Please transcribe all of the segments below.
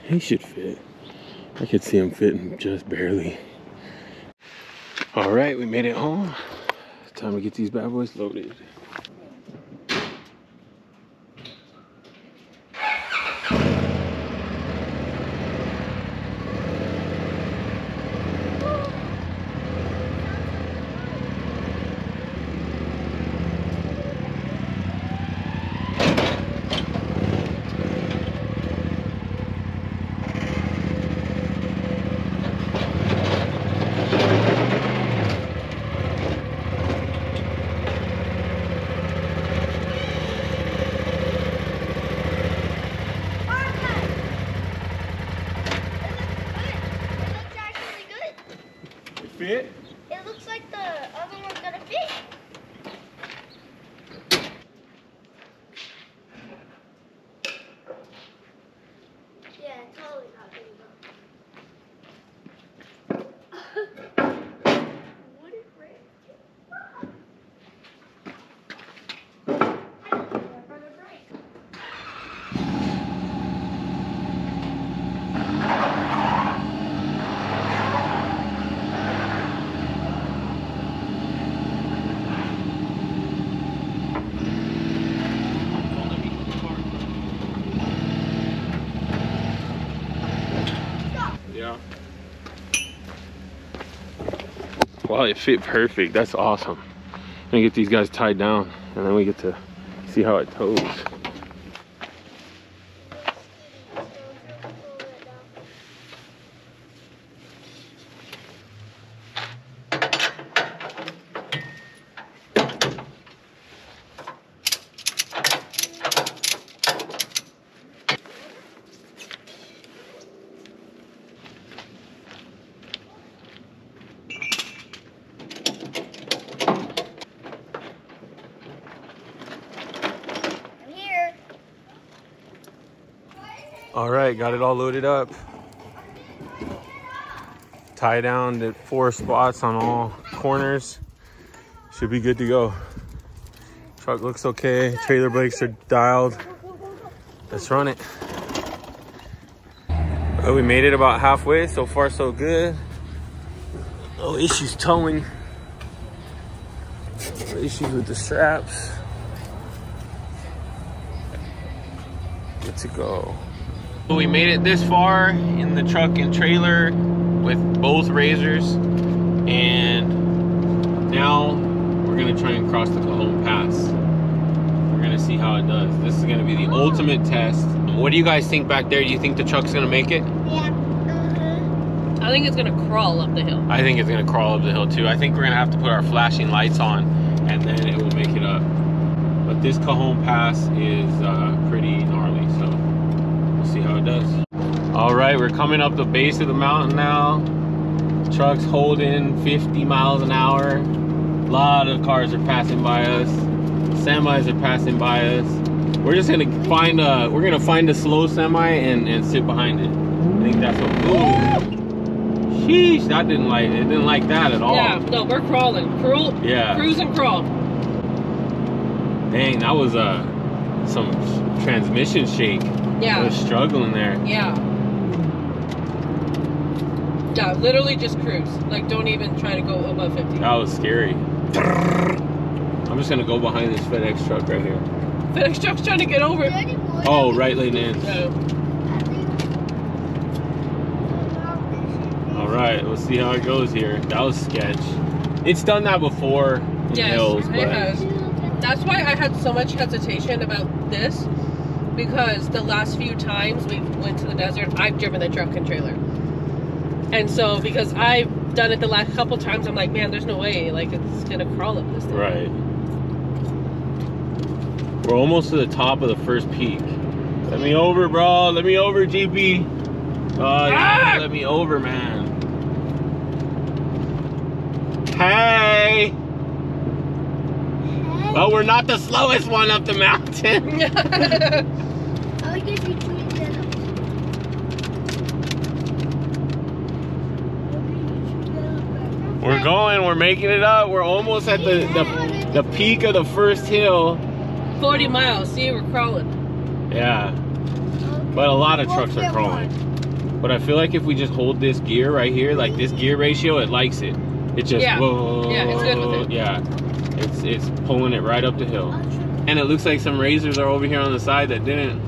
He should fit. I could see him fitting just barely. All right, we made it home. Time to get these bad boys loaded. Fit? It looks like the other one's gonna fit. Yeah, totally not gonna go. What is red? I don't know where to break. Yeah. Wow, it fit perfect. That's awesome. I'm gonna get these guys tied down and then we get to see how it tows. All right, got it all loaded up. Tie down the 4 spots on all corners. Should be good to go. Truck looks okay. Trailer brakes are dialed. Let's run it. Well, we made it about halfway. So far, so good. No issues towing. No issues with the straps. Good to go. We made it this far in the truck and trailer with both razors, and now we're gonna try and cross the Cajon Pass. We're gonna see how it does. This is gonna be the ultimate test. What do you guys think back there? Do you think the truck's gonna make it? Yeah. I think it's gonna crawl up the hill. I think it's gonna crawl up the hill too. I think we're gonna have to put our flashing lights on and then it will make it up. But this Cajon Pass is pretty gnarly, so we'll see how it does. All right, we're coming up the base of the mountain now. Truck's holding 50 miles an hour. A lot of cars are passing by us. Semis are passing by us. We're just gonna find a slow semi and sit behind it. I think that's what. Ooh. Sheesh, that didn't like that at all. Yeah, no, we're crawling. Yeah. Cruise and crawl. Dang, that was some transmission shake. Yeah. I was struggling there. Yeah. Yeah, literally just cruise. Like, don't even try to go above 50. That was scary. I'm just gonna go behind this FedEx truck right here. FedEx truck's trying to get over. Oh, right lane in. No. All right, let's see how it goes here. That was sketch. It's done that before in hills, but it has. That's why I had so much hesitation about this, because the last few times we went to the desert, I've driven the truck and trailer. And so, because I've done it the last couple times, I'm like, man, there's no way, like, it's gonna crawl up this thing. Right. We're almost to the top of the first peak. Let me over, bro. Let me over, GP. Yeah, let me over, man. Hey! Well, we're not the slowest one up the mountain. We're going, we're making it up. We're almost at the peak of the first hill. 40 miles, see, we're crawling. Yeah, but a lot of trucks are crawling. But I feel like if we just hold this gear right here, like this gear ratio, it likes it. It just whoa, yeah, it's good with it. Yeah, it's pulling it right up the hill. And it looks like some razors are over here on the side that didn't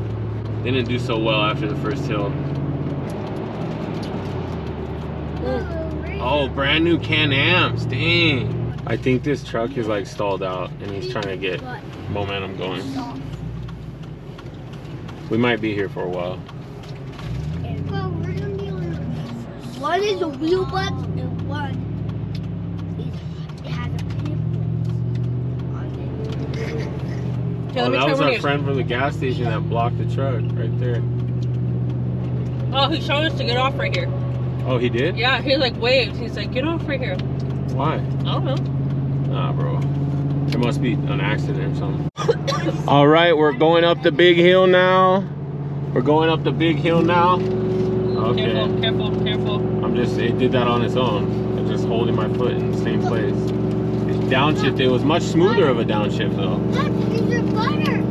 do so well after the first hill. Oh, brand new Can-Ams, dang. I think this truck is like stalled out and he's trying to get momentum going. We might be here for a while. One is a wheel button and one is it has a pimple on it. Okay, Oh, that was our friend from the gas station that blocked the truck right there. Oh, he's showing us to get off right here. Oh, he did? Yeah, he like waved. He's like, get off right here. Why? I don't know. Nah, bro. There must be an accident or something. All right, we're going up the big hill now. We're going up the big hill now. Okay. Careful, careful, careful. It did that on its own. I'm just holding my foot in the same place. It's downshift. It was much smoother of a downshift though. Look, these are butter.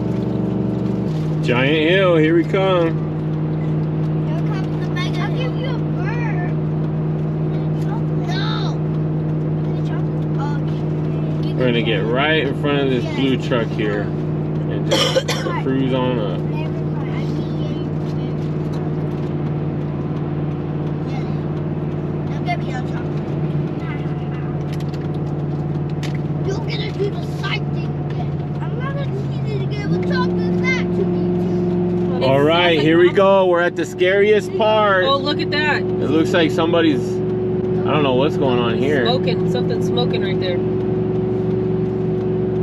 Giant hill, here we come. Here comes the mega. I'll give you a bird. No. We're gonna get right in front of this blue truck here and just cruise on up. You're gonna do the side thing again. I'm not gonna see this again. We'll talk this back to me. All right, here we go. We're at the scariest part. Oh, look at that. It looks like somebody's, I don't know what's going on here. Smoking, something's smoking right there.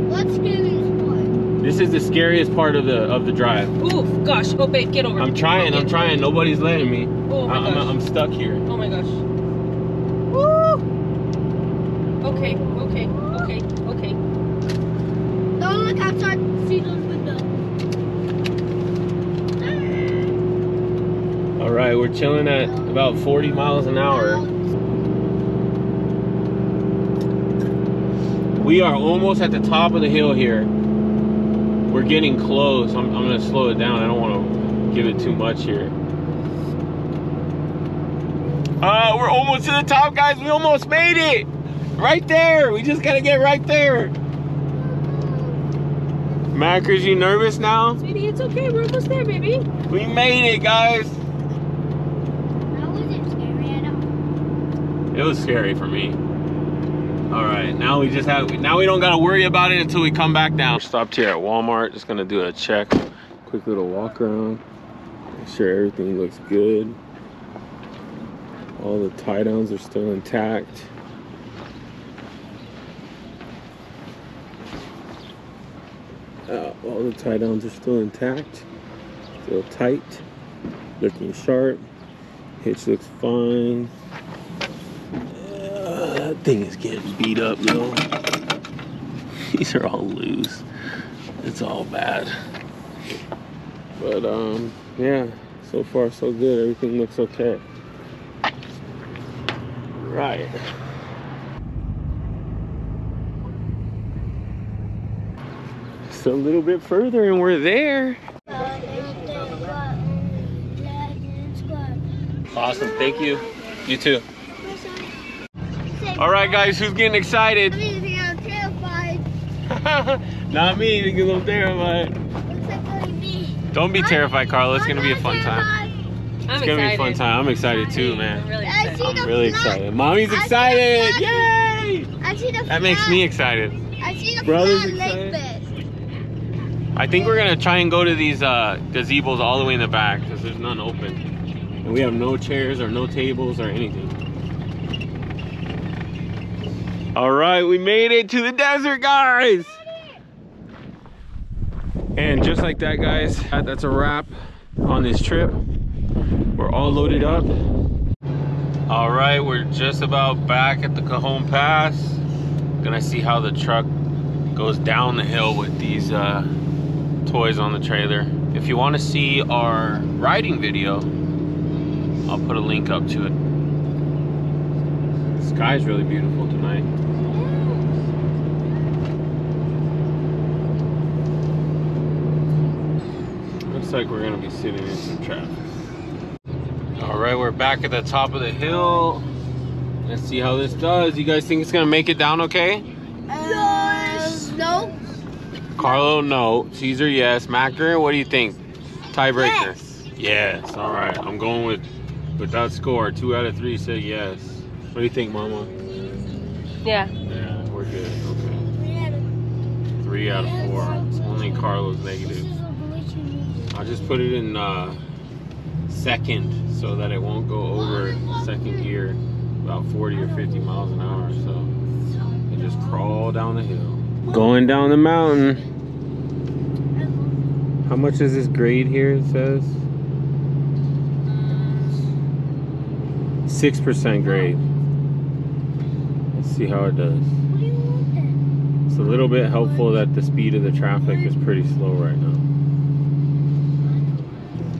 What's scariest part? This is the scariest part of the drive. Ooh, gosh. Oh, babe, get over. I'm trying. Nobody's letting me. Oh my gosh. I'm stuck here. Oh my gosh. Woo! Okay, okay, okay, okay. Don't look outside. See those windows. All right, we're chilling at about 40 miles an hour. We are almost at the top of the hill here. We're getting close. I'm gonna slow it down. I don't want to give it too much here. We're almost to the top, guys. We almost made it. Right there. We just gotta get right there. Macros, you nervous now? Sweetie, it's okay. We're almost there, baby. We made it, guys. That wasn't scary at all. It was scary for me. All right, now we don't gotta worry about it until we come back down. We're stopped here at Walmart. Just gonna do a check. Quick little walk around. Make sure everything looks good. All the tie downs are still intact. All the tie downs are still intact. Still tight. Looking sharp. Hitch looks fine. That thing is getting beat up though. These are all loose. It's all bad. But yeah, so far so good. Everything looks okay. Right. Just a little bit further and we're there. Awesome, thank you. You too. All right, guys, who's getting excited? I'm terrified. Not me, because I'm terrified. Looks like only me. Don't be terrified, Carla. It's gonna be a fun time. It's gonna be a fun time. I'm excited too, man. I'm really excited. I'm really excited. Mommy's excited! Yay! That makes me excited. I see the Brother's flat excited. lake bed. I think we're gonna try and go to these gazebos all the way in the back because there's none open. And we have no chairs or no tables or anything. All right, we made it to the desert, guys. And just like that, guys, that's a wrap on this trip. We're all loaded up. All right, we're just about back at the Cajon Pass. Gonna see how the truck goes down the hill with these toys on the trailer. If you want to see our riding video, I'll put a link up to it. The sky's really beautiful tonight. Looks like we're gonna be sitting in some traffic. All right, we're back at the top of the hill. Let's see how this does. You guys think it's gonna make it down okay? No. Carlo, no. Caesar, yes. Macker, what do you think? Tiebreaker. Yes. All right. I'm going with that score. 2 out of 3 say yes. What do you think, Mama? Yeah. Yeah, we're good. Okay. 3 out of 4. Only Carlo's negative. I'll just put it in second so that it won't go over second gear about 40 or 50 miles an hour. So and just crawl down the hill. Going down the mountain. How much is this grade here? It says 6% grade. Let's see how it does. It's a little bit helpful that the speed of the traffic is pretty slow right now.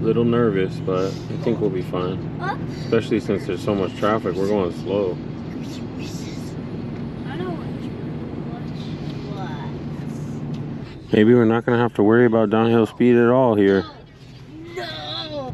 A little nervous, but I think we'll be fine. Especially since there's so much traffic, we're going slow. Maybe we're not gonna have to worry about downhill speed at all here. No.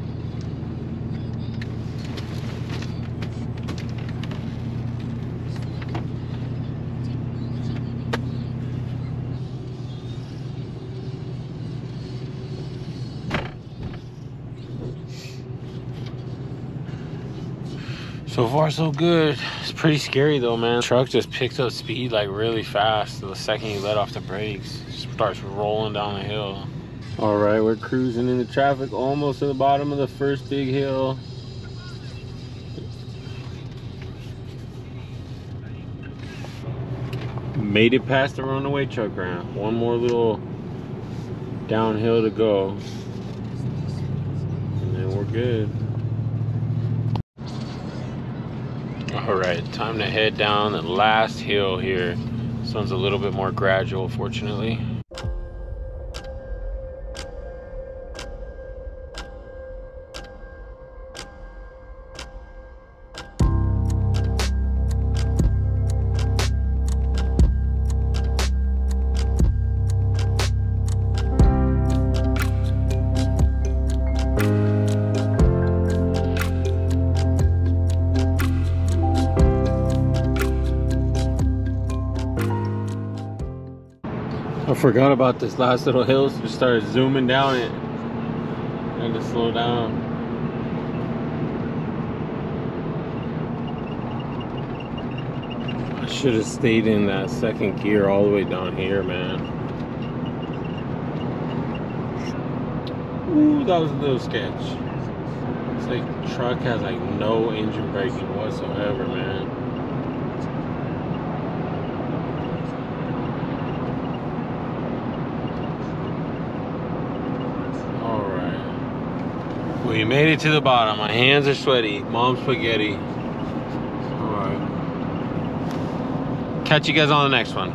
So far so good. It's pretty scary though, man. The truck just picked up speed like really fast. The second you let off the brakes, it starts rolling down the hill. All right, we're cruising into traffic, almost to the bottom of the first big hill. Made it past the runaway truck ramp. One more little downhill to go, and then we're good. All right, time to head down the last hill here. This one's a little bit more gradual, fortunately. I forgot about this last little hill, so just started zooming down it. Had to slow down. I should have stayed in that second gear all the way down here, man. Ooh, that was a little sketch. It's like the truck has like no engine braking whatsoever, man. We made it to the bottom. My hands are sweaty. Mom's spaghetti. All right. Catch you guys on the next one.